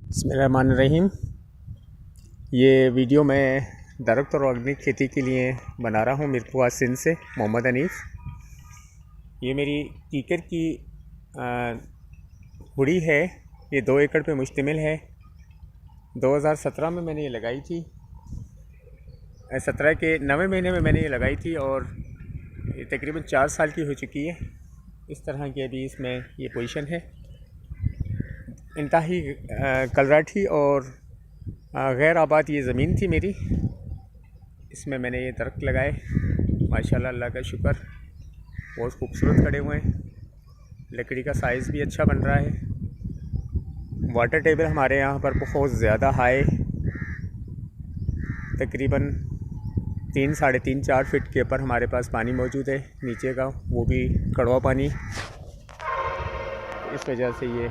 बिस्मिल्लाहिर्रहमानिर्रहीम। ये वीडियो मैं दरख्त और ऑर्गेनिक खेती के लिए बना रहा हूँ मीरपुर सिंध से मोहम्मद हनीफ़। ये मेरी कीकर की हुड़ी है। ये 2 एकड़ पे मुश्तमिल है। 2017 में मैंने ये लगाई थी। 17 के 9वें महीने में मैंने ये लगाई थी और ये तकरीबन 4 साल की हो चुकी है। इस तरह की अभी इसमें ये पोजीशन है। इंतहाई कलराठी और गैर आबाद ये ज़मीन थी मेरी। इसमें मैंने ये दरख्त लगाए। माशाल्लाह, अल्लाह का शुक्र, बहुत खूबसूरत खड़े हुए हैं। लकड़ी का साइज़ भी अच्छा बन रहा है। वाटर टेबल हमारे यहाँ पर बहुत ज़्यादा हाई, तकरीबन 3, साढ़े 3, 4 फीट के ऊपर हमारे पास पानी मौजूद है नीचे का, वो भी कड़वा पानी। इस वजह से ये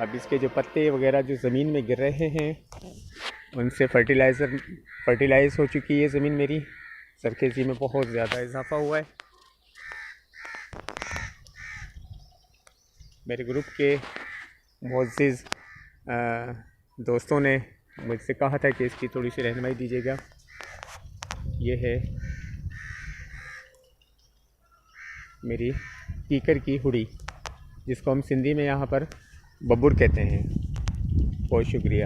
अब इसके जो पत्ते वगैरह जो ज़मीन में गिर रहे हैं उनसे फर्टिलाइज़ हो चुकी है ज़मीन मेरी। सरखेज़ी में बहुत ज़्यादा इजाफ़ा हुआ है। मेरे ग्रुप के मुअज़्ज़िज़ दोस्तों ने मुझसे कहा था कि इसकी थोड़ी सी रहनुमाई दीजिएगा। ये है मेरी कीकर की हुड़ी, जिसको हम सिंधी में यहाँ पर बब्बुर कहते हैं। बहुत शुक्रिया।